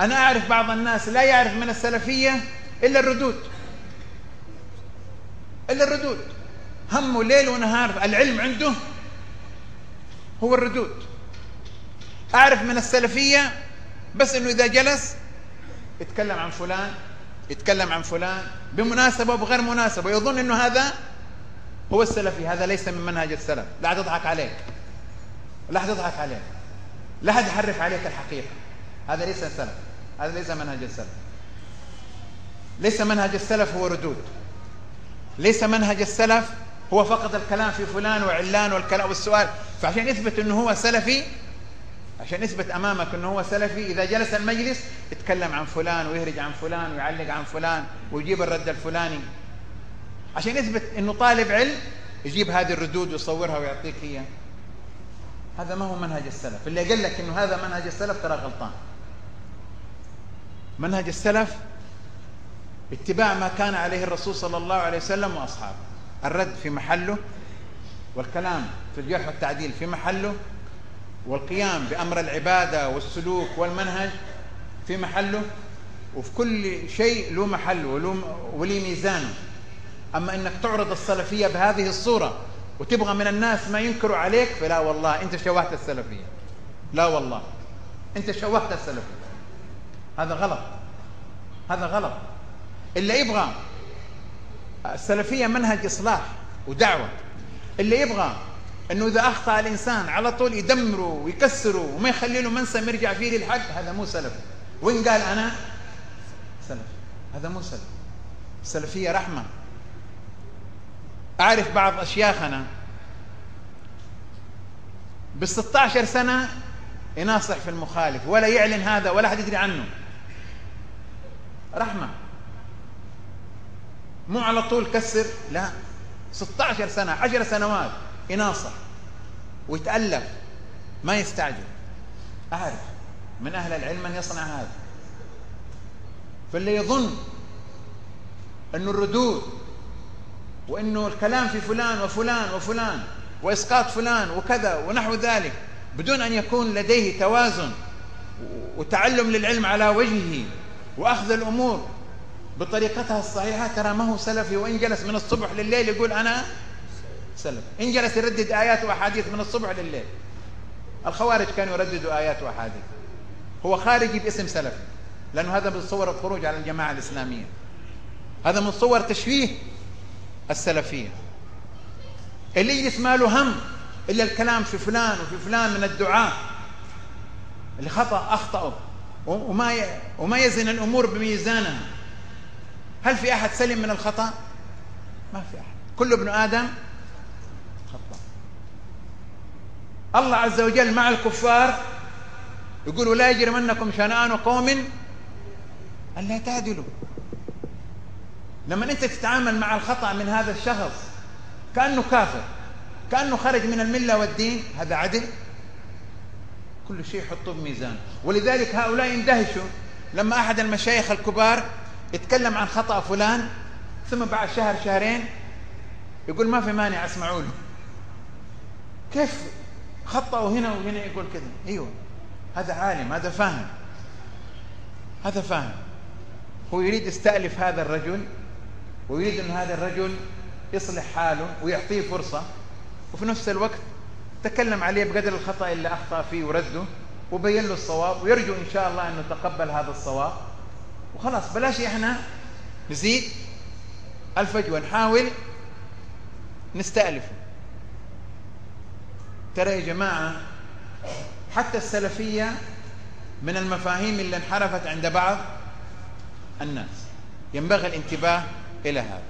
أنا أعرف بعض الناس لا يعرف من السلفية إلا الردود، إلا الردود، همه ليل ونهار العلم عنده هو الردود. أعرف من السلفية بس إنه إذا جلس يتكلم عن فلان، يتكلم عن فلان بمناسبة وبغير مناسبة، يظن إنه هذا هو السلفي. هذا ليس من منهج السلف. لا أحد يضحك عليك، لا أحد يضحك عليك، لا أحد يحرف عليك الحقيقة. هذا ليس السلف، هذا ليس منهج السلف. ليس منهج السلف هو ردود، ليس منهج السلف هو فقط الكلام في فلان وعلان والكلام والسؤال. فعشان يثبت انه هو سلفي، عشان يثبت امامك انه هو سلفي، اذا جلس المجلس يتكلم عن فلان ويهرج عن فلان ويعلق عن فلان ويجيب الرد الفلاني. عشان يثبت انه طالب علم يجيب هذه الردود ويصورها ويعطيك اياها. هذا ما هو منهج السلف. اللي قال لك انه هذا منهج السلف ترى غلطان. منهج السلف اتباع ما كان عليه الرسول صلى الله عليه وسلم واصحابه، الرد في محله، والكلام في الجرح والتعديل في محله، والقيام بأمر العبادة والسلوك والمنهج في محله، وفي كل شيء له محله ولي ميزانه. أما أنك تعرض السلفية بهذه الصورة وتبغى من الناس ما ينكروا عليك، فلا والله أنت شوهت السلفية، لا والله أنت شوهت السلفية. هذا غلط، هذا غلط. اللي يبغى السلفية منهج إصلاح ودعوة، اللي يبغى أنه إذا أخطأ الإنسان على طول يدمره ويكسره وما يخلي له منسم يرجع فيه للحق، هذا مو سلفي. وإن قال أنا سلفي، هذا مو سلفي. السلفية رحمة. أعرف بعض أشياخنا ب16 سنة يناصح في المخالف ولا يعلن هذا ولا حد يدري عنه. رحمة، مو على طول كسر، لا، 16 سنة 10 سنوات يناصح ويتألف، ما يستعجل. أعرف من أهل العلم من يصنع هذا. فاللي يظن أنه الردود وأنه الكلام في فلان وفلان وفلان وإسقاط فلان وكذا ونحو ذلك بدون أن يكون لديه توازن وتعلم للعلم على وجهه وأخذ الأمور بطريقتها الصحيحة، ترى ما هو سلفي. وإن جلس من الصبح لليل يقول أنا سلف، إن جلس يردد آيات وأحاديث من الصبح لليل. الخوارج كانوا يرددوا آيات وأحاديث، هو خارجي باسم سلفي، لأنه هذا من صور الخروج على الجماعة الإسلامية، هذا من صور تشويه السلفية. اللي يجلس ما له هم إلا الكلام في فلان وفي فلان من الدعاء اللي أخطأوا وما يزن الأمور بميزانها. هل في أحد سلم من الخطأ؟ ما في أحد، كل ابن آدم خطأ. الله عز وجل مع الكفار يقول ولا يجرمنكم شنآن قوم ألا تعدلوا. لما أنت تتعامل مع الخطأ من هذا الشخص كأنه كافر، كأنه خرج من الملة والدين، هذا عدل؟ كل شيء يحطوه بميزان. ولذلك هؤلاء يندهشوا لما أحد المشايخ الكبار يتكلم عن خطأ فلان ثم بعد شهر شهرين يقول ما في مانع اسمعوا له. كيف خطأوا هنا وهنا يقول كذا؟ ايوه، هذا عالم، هذا فاهم، هذا فاهم. هو يريد يستألف هذا الرجل ويريد أن هذا الرجل يصلح حاله ويعطيه فرصة، وفي نفس الوقت تكلم عليه بقدر الخطأ اللي أخطأ فيه ورده وبين له الصواب، ويرجو إن شاء الله أنه تقبل هذا الصواب. وخلاص بلاش إحنا نزيد الفجوة، نحاول نستألفه. ترى يا جماعة حتى السلفية من المفاهيم اللي انحرفت عند بعض الناس، ينبغي الانتباه إلى هذا.